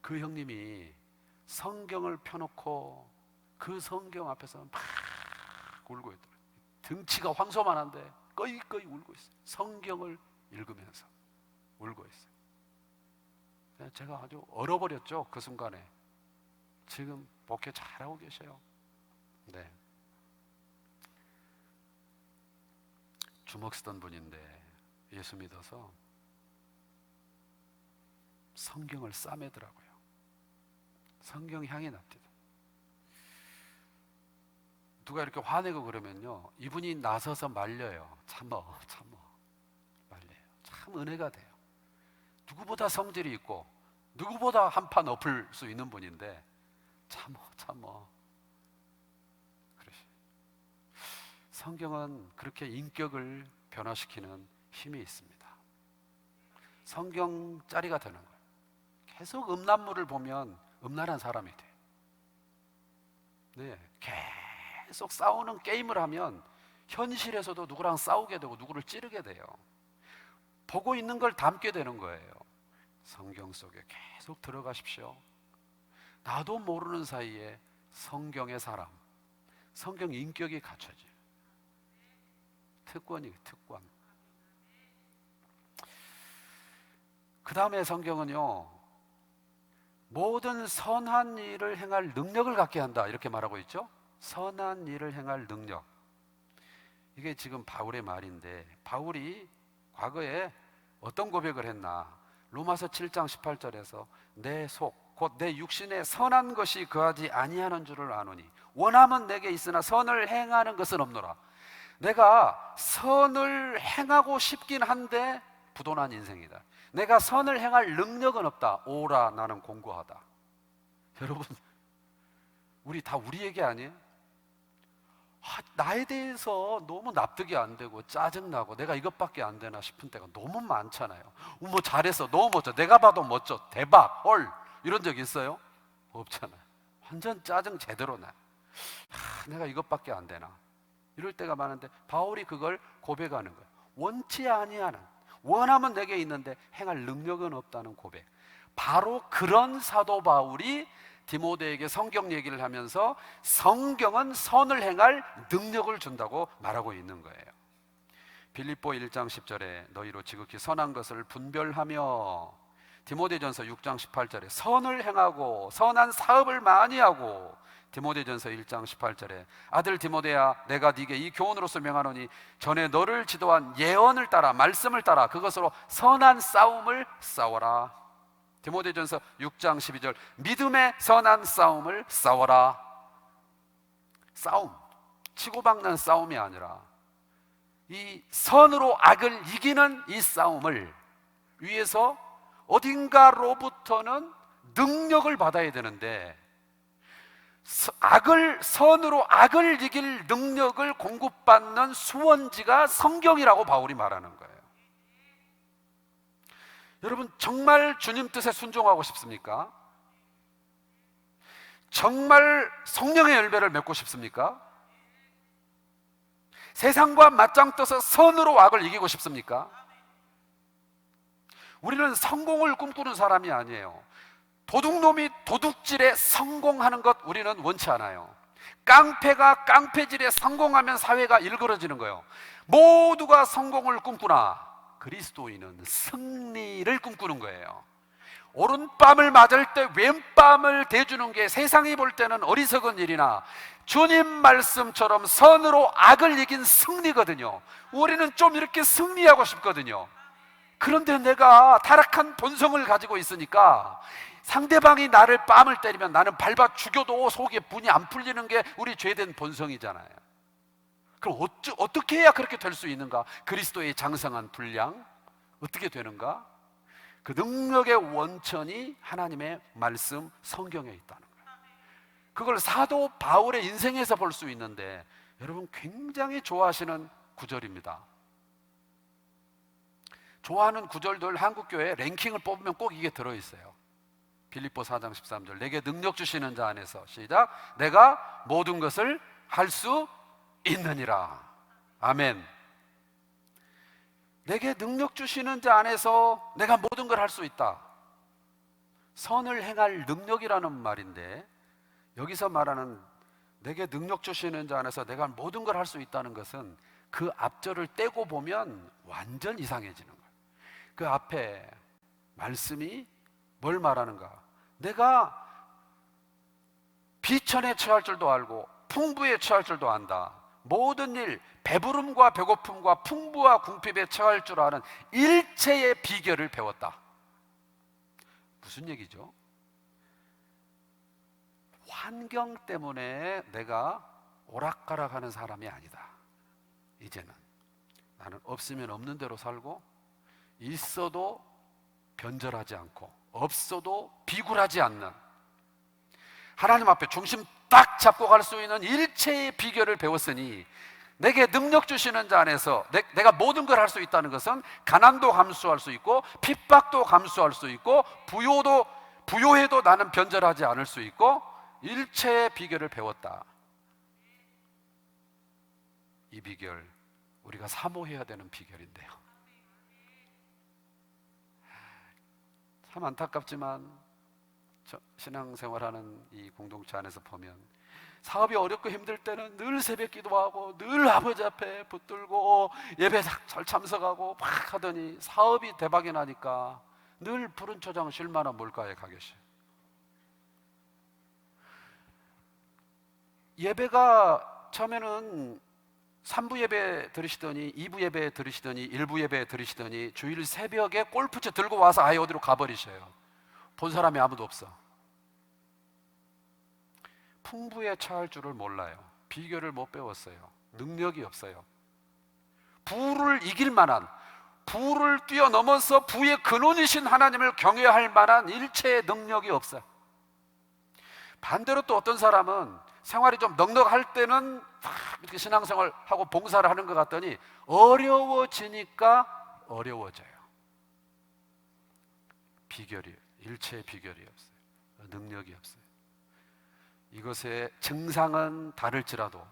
그 형님이 성경을 펴놓고 그 성경 앞에서 막 울고 있더라고요. 등치가 황소만한데 꺼이꺼이 울고 있어요. 성경을 읽으면서 울고 있어요. 제가 아주 얼어버렸죠. 그 순간에. 지금 목회 잘하고 계셔요. 네. 주먹 쓰던 분인데 예수 믿어서 성경을 싸매더라고요. 성경 향이 납니다. 누가 이렇게 화내고 그러면요, 이분이 나서서 말려요. 참어 말려요. 참 은혜가 돼요. 누구보다 성질이 있고 누구보다 한판 엎을 수 있는 분인데 참어 그러시. 성경은 그렇게 인격을 변화시키는 힘이 있습니다. 성경짜리가 되는 거예요. 계속 음란물을 보면 음란한 사람이 돼요. 네, 계속 싸우는 게임을 하면 현실에서도 누구랑 싸우게 되고 누구를 찌르게 돼요. 보고 있는 걸 담게 되는 거예요. 성경 속에 계속 들어가십시오. 나도 모르는 사이에 성경의 사람, 성경 인격이 갖춰져요. 특권. 그 다음에 성경은요, 모든 선한 일을 행할 능력을 갖게 한다 이렇게 말하고 있죠. 선한 일을 행할 능력. 이게 지금 바울의 말인데, 바울이 과거에 어떤 고백을 했나? 로마서 7장 18절에서 내 속, 곧 내 육신에 선한 것이 거하지 아니하는 줄을 아노니 원함은 내게 있으나 선을 행하는 것은 없노라. 내가 선을 행하고 싶긴 한데 부도난 인생이다. 내가 선을 행할 능력은 없다. 오라 나는 공고하다. 여러분, 우리 다 우리 얘기 아니에요? 나에 대해서 너무 납득이 안 되고 짜증나고 내가 이것밖에 안 되나 싶은 때가 너무 많잖아요. 뭐 잘했어, 너무 멋져, 내가 봐도 멋져, 대박, 헐, 이런 적 있어요? 없잖아요. 완전 짜증 제대로 나요. 내가 이것밖에 안 되나, 이럴 때가 많은데 바울이 그걸 고백하는 거예요. 원치 아니하는, 원하면 내게 있는데 행할 능력은 없다는 고백. 바로 그런 사도 바울이 디모데에게 성경 얘기를 하면서 성경은 선을 행할 능력을 준다고 말하고 있는 거예요. 빌립보 1장 10절에 너희로 지극히 선한 것을 분별하며, 디모데전서 6장 18절에 선을 행하고 선한 사업을 많이 하고, 디모데전서 1장 18절에 아들 디모데야 내가 네게 이 교훈으로서 명하노니 전에 너를 지도한 예언을 따라 말씀을 따라 그것으로 선한 싸움을 싸워라. 디모데전서 6장 12절 믿음의 선한 싸움을 싸워라. 싸움, 치고박는 싸움이 아니라 이 선으로 악을 이기는 이 싸움을 위해서 어딘가로부터는 능력을 받아야 되는데, 선으로 악을 이길 능력을 공급받는 수원지가 성경이라고 바울이 말하는 거예요. 여러분, 정말 주님 뜻에 순종하고 싶습니까? 정말 성령의 열매를 맺고 싶습니까? 세상과 맞짱 떠서 선으로 악을 이기고 싶습니까? 우리는 성공을 꿈꾸는 사람이 아니에요. 도둑놈이 도둑질에 성공하는 것 우리는 원치 않아요. 깡패가 깡패질에 성공하면 사회가 일그러지는 거예요. 모두가 성공을 꿈꾸나 그리스도인은 승리를 꿈꾸는 거예요. 오른뺨을 맞을 때 왼뺨을 대주는 게 세상이 볼 때는 어리석은 일이나 주님 말씀처럼 선으로 악을 이긴 승리거든요. 우리는 좀 이렇게 승리하고 싶거든요. 그런데 내가 타락한 본성을 가지고 있으니까 상대방이 나를 뺨을 때리면 나는 밟아 죽여도 속에 분이 안 풀리는 게 우리 죄된 본성이잖아요. 그럼 어떻게 해야 그렇게 될 수 있는가? 그리스도의 장성한 분량 어떻게 되는가? 그 능력의 원천이 하나님의 말씀 성경에 있다는 거예요. 그걸 사도 바울의 인생에서 볼 수 있는데, 여러분 굉장히 좋아하시는 구절입니다. 좋아하는 구절들 한국교회 랭킹을 뽑으면 꼭 이게 들어있어요. 빌립보 4장 13절 내게 능력 주시는 자 안에서, 시작, 내가 모든 것을 할 수 있느니라. 아멘. 내게 능력 주시는 자 안에서 내가 모든 걸 할 수 있다. 선을 행할 능력이라는 말인데, 여기서 말하는 내게 능력 주시는 자 안에서 내가 모든 걸 할 수 있다는 것은 그 앞절을 떼고 보면 완전 이상해지는 거예요. 그 앞에 말씀이 뭘 말하는가? 내가 비천에 처할 줄도 알고 풍부에 처할 줄도 안다. 모든 일, 배부름과 배고픔과 풍부와 궁핍에 처할 줄 아는 일체의 비결을 배웠다. 무슨 얘기죠? 환경 때문에 내가 오락가락하는 사람이 아니다. 이제는 나는 없으면 없는 대로 살고, 있어도 변절하지 않고, 없어도 비굴하지 않는, 하나님 앞에 중심 딱 잡고 갈 수 있는 일체의 비결을 배웠으니, 내게 능력 주시는 자 안에서 내가 모든 걸 할 수 있다는 것은 가난도 감수할 수 있고, 핍박도 감수할 수 있고, 부요해도 나는 변절하지 않을 수 있고, 일체의 비결을 배웠다. 이 비결, 우리가 사모해야 되는 비결인데요. 참 안타깝지만 신앙생활하는 이 공동체 안에서 보면, 사업이 어렵고 힘들 때는 늘 새벽 기도하고 늘 아버지 앞에 붙들고 예배 잘 참석하고 막 하더니, 사업이 대박이 나니까 늘 푸른 초장 쉴 만한 물가에 가 계셔요. 예배가 처음에는 3부 예배 들으시더니 2부 예배 들으시더니 1부 예배 들으시더니 주일 새벽에 골프채 들고 와서 아예 어디로 가버리셔요. 본 사람이 아무도 없어. 풍부에 처할 줄을 몰라요. 비결을 못 배웠어요. 능력이 없어요. 부를 이길 만한, 부를 뛰어넘어서 부의 근원이신 하나님을 경외할 만한 일체의 능력이 없어요. 반대로 또 어떤 사람은 생활이 좀 넉넉할 때는 이렇게 신앙생활하고 봉사를 하는 것 같더니 어려워지니까 어려워져요. 비결이, 일체의 비결이 없어요. 능력이 없어요. 이것의 증상은 다를지라도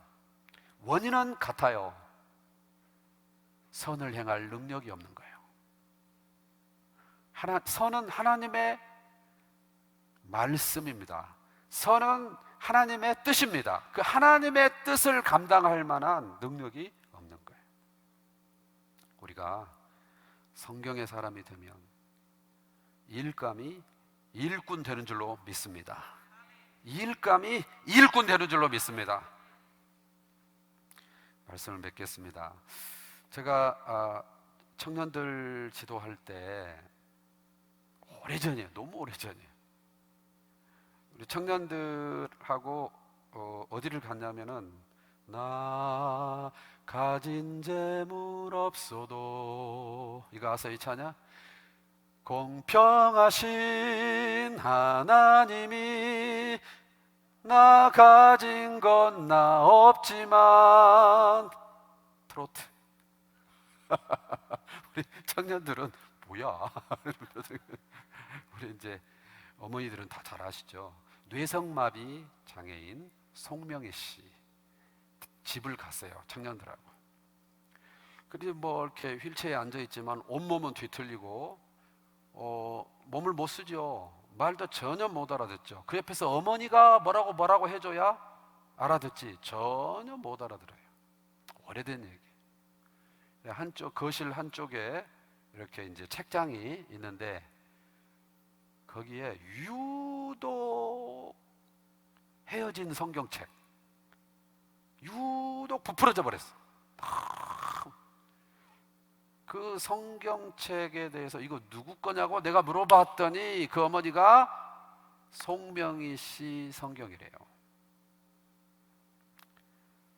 원인은 같아요. 선을 행할 능력이 없는 거예요. 선은 하나님의 말씀입니다. 선은 하나님의 뜻입니다. 그 하나님의 뜻을 감당할 만한 능력이 없는 거예요. 우리가 성경의 사람이 되면 일감이 일꾼 되는 줄로 믿습니다. 일감이 일꾼 되는 줄로 믿습니다. 말씀을 맺겠습니다. 제가 청년들 지도할 때, 오래전이에요. 너무 오래전이에요. 우리 청년들하고 어디를 갔냐면은, 나 가진 재물 없어도, 이거 아세요? 이 차냐? 공평하신 하나님이 나 가진 건 나 없지만, 트로트. 우리 청년들은 뭐야? 우리 이제 어머니들은 다 잘 아시죠? 뇌성마비 장애인 송명희 씨 집을 갔어요, 청년들하고. 그리고 뭐 이렇게 휠체어에 앉아 있지만 온몸은 뒤틀리고 몸을 못 쓰죠. 말도 전혀 못 알아듣죠. 그 옆에서 어머니가 뭐라고 해줘야 알아듣지 전혀 못 알아들어요. 오래된 얘기. 한쪽 거실 한쪽에 이렇게 이제 책장이 있는데, 거기에 유독 헤어진 성경책, 유독 부풀어져 버렸어. 그 성경책에 대해서 이거 누구 거냐고 내가 물어봤더니 그 어머니가 송명희 씨 성경이래요.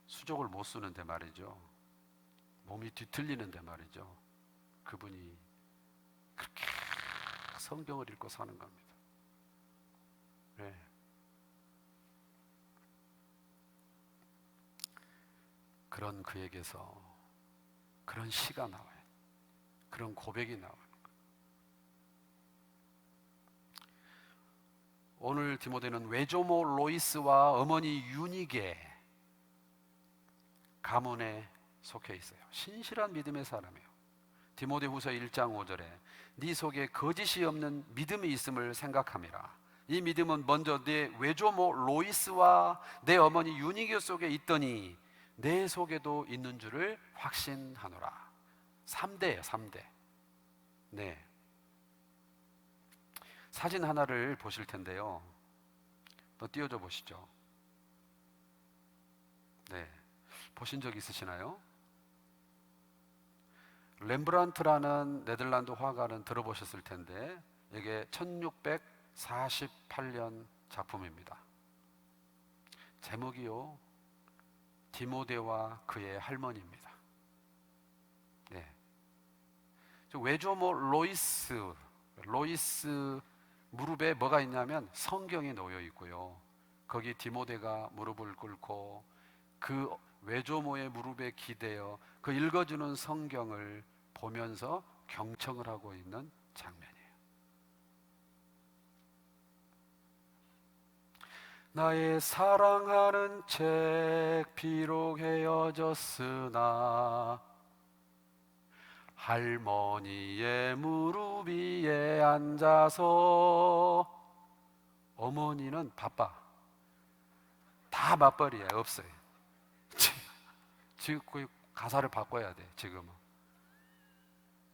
수족을 못 쓰는데 말이죠. 몸이 뒤틀리는데 말이죠. 그분이 그렇게 성경을 읽고 사는 겁니다. 네. 그런 그에게서 그런 시가 나와요. 그런 고백이 나와요. 오늘 디모데는 외조모 로이스와 어머니 유닉의 가문에 속해 있어요. 신실한 믿음의 사람이에요. 디모데후서 1장 5절에 네 속에 거짓이 없는 믿음이 있음을 생각함이라. 이 믿음은 먼저 내 외조모 로이스와 내 어머니 유니게 속에 있더니 내 속에도 있는 줄을 확신하노라. 3대예요, 3대. 네. 사진 하나를 보실 텐데요. 또 띄워줘 보시죠. 네. 보신 적 있으시나요? 렘브란트라는 네덜란드 화가는 들어보셨을 텐데 이게 1648년 작품입니다. 제목이요, 디모데와 그의 할머니입니다. 네. 외조모 로이스 무릎에 뭐가 있냐면 성경이 놓여 있고요. 거기 디모데가 무릎을 꿇고 그 외조모의 무릎에 기대어 그 읽어주는 성경을 보면서 경청을 하고 있는 장면이에요. 나의 사랑하는 책 비록 헤어졌으나 할머니의 무릎 위에 앉아서. 어머니는 바빠. 다 맞벌이에요. 없어요. 지금 그 가사를 바꿔야 돼. 지금은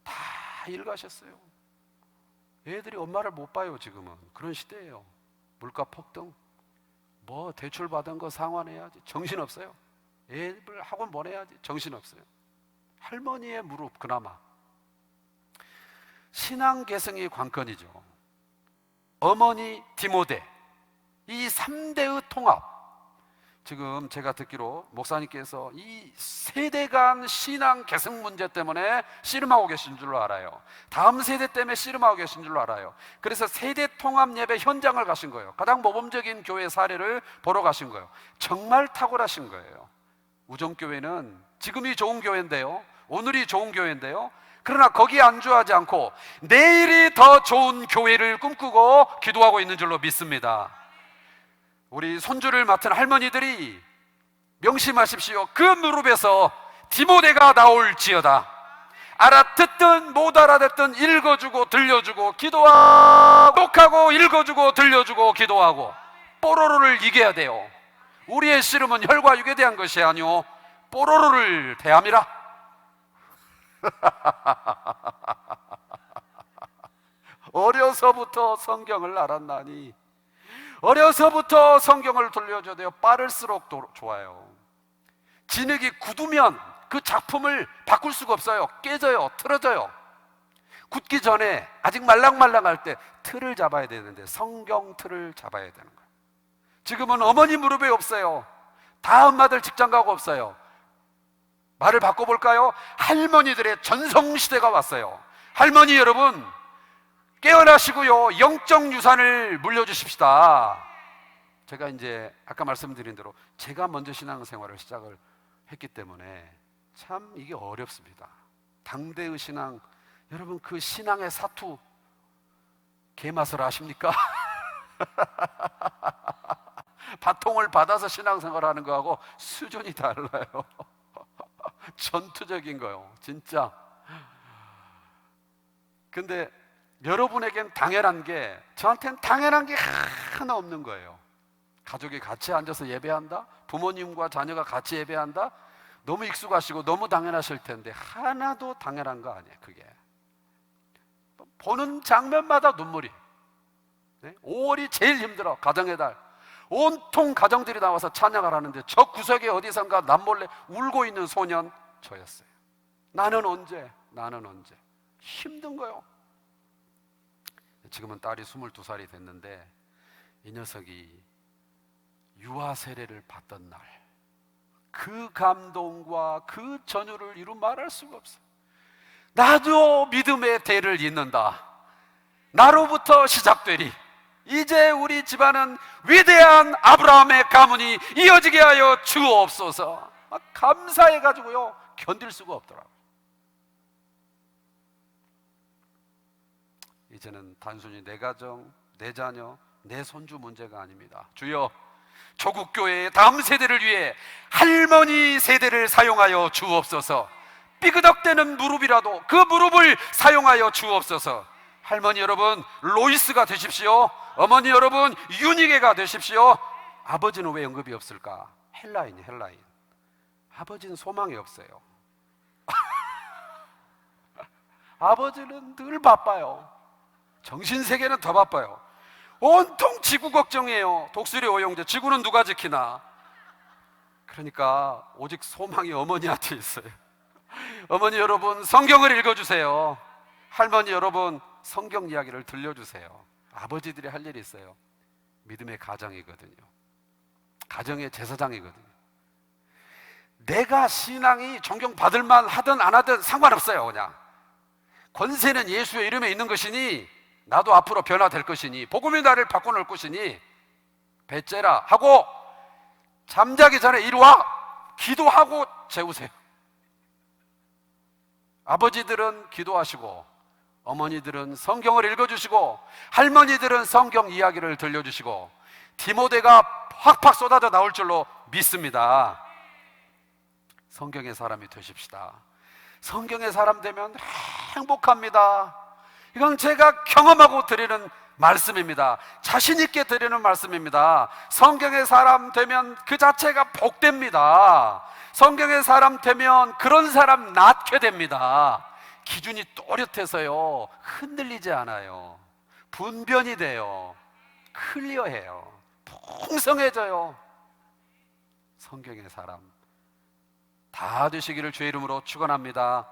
다 일가셨어요. 애들이 엄마를 못 봐요. 지금은 그런 시대예요. 물가 폭등, 뭐 대출 받은 거 상환해야지, 정신없어요. 애들 학원 보내야지, 정신없어요. 할머니의 무릎. 그나마 신앙 계승이 관건이죠. 어머니 디모데, 이 3대의 통합. 지금 제가 듣기로 목사님께서 이 세대 간 신앙 계승 문제 때문에 씨름하고 계신 줄로 알아요. 다음 세대 때문에 씨름하고 계신 줄로 알아요. 그래서 세대 통합 예배 현장을 가신 거예요. 가장 모범적인 교회 사례를 보러 가신 거예요. 정말 탁월하신 거예요. 우정교회는 지금이 좋은 교회인데요, 오늘이 좋은 교회인데요, 그러나 거기에 안주하지 않고 내일이 더 좋은 교회를 꿈꾸고 기도하고 있는 줄로 믿습니다. 우리 손주를 맡은 할머니들이 명심하십시오. 그 무릎에서 디모데가 나올지어다. 알아듣든 못 알아듣든 읽어주고 들려주고 기도하고, 독하고 읽어주고 들려주고 기도하고. 뽀로로를 이겨야 돼요. 우리의 씨름은 혈과 육에 대한 것이 아니오 뽀로로를 대함이라. 어려서부터 성경을 알았나니, 어려서부터 성경을 돌려줘야 돼요. 빠를수록 좋아요. 진흙이 굳으면 그 작품을 바꿀 수가 없어요. 깨져요, 틀어져요. 굳기 전에 아직 말랑말랑할 때 틀을 잡아야 되는데 성경 틀을 잡아야 되는 거예요. 지금은 어머니 무릎에 없어요. 다 엄마들 직장 가고 없어요. 말을 바꿔볼까요? 할머니들의 전성시대가 왔어요. 할머니 여러분, 깨어나시고요, 영적 유산을 물려주십시다. 제가 이제 아까 말씀드린 대로 제가 먼저 신앙생활을 시작을 했기 때문에 참 이게 어렵습니다. 당대의 신앙, 여러분 그 신앙의 사투 개맛을 아십니까? 바통을 받아서 신앙생활하는 거하고 수준이 달라요. 전투적인 거요, 진짜. 근데 여러분에겐 당연한 게, 저한테는 당연한 게 하나 없는 거예요. 가족이 같이 앉아서 예배한다, 부모님과 자녀가 같이 예배한다. 너무 익숙하시고 너무 당연하실 텐데 하나도 당연한 거 아니에요. 그게 보는 장면마다 눈물이. 5월이 제일 힘들어. 가정의 달. 온통 가정들이 나와서 찬양을 하는데 저 구석에 어디선가 남몰래 울고 있는 소년 저였어요. 나는 언제 힘든 거요. 지금은 딸이 22살이 됐는데 이 녀석이 유아 세례를 받던 날, 그 감동과 그 전율을 이루 말할 수가 없어요. 나도 믿음의 대를 잇는다. 나로부터 시작되리. 이제 우리 집안은 위대한 아브라함의 가문이 이어지게 하여 주옵소서. 막 감사해가지고요, 견딜 수가 없더라고요. 이제는 단순히 내 가정, 내 자녀, 내 손주 문제가 아닙니다. 주여, 조국교회의 다음 세대를 위해 할머니 세대를 사용하여 주옵소서. 삐그덕대는 무릎이라도 그 무릎을 사용하여 주옵소서. 할머니 여러분, 로이스가 되십시오. 어머니 여러분, 유니게가 되십시오. 아버지는 왜 언급이 없을까? 헬라인. 아버지는 소망이 없어요. 아버지는 늘 바빠요. 정신세계는 더 바빠요. 온통 지구 걱정이에요. 독수리 오용제, 지구는 누가 지키나? 그러니까 오직 소망이 어머니한테 있어요. 어머니 여러분, 성경을 읽어주세요. 할머니 여러분, 성경 이야기를 들려주세요. 아버지들이 할 일이 있어요. 믿음의 가정이거든요. 가정의 제사장이거든요. 내가 신앙이 존경받을만 하든 안 하든 상관없어요. 그냥 권세는 예수의 이름에 있는 것이니 나도 앞으로 변화될 것이니 복음이 나를 바꿔놓을 것이니 배째라 하고 잠자기 전에 이리 와 기도하고 재우세요. 아버지들은 기도하시고 어머니들은 성경을 읽어주시고 할머니들은 성경 이야기를 들려주시고 디모데가 팍팍 쏟아져 나올 줄로 믿습니다. 성경의 사람이 되십시다. 성경의 사람 되면 행복합니다. 이건 제가 경험하고 드리는 말씀입니다. 자신 있게 드리는 말씀입니다. 성경의 사람 되면 그 자체가 복됩니다. 성경의 사람 되면 그런 사람 낳게 됩니다. 기준이 또렷해서요 흔들리지 않아요. 분변이 돼요. 클리어해요. 풍성해져요. 성경의 사람 다 되시기를 주의 이름으로 축원합니다.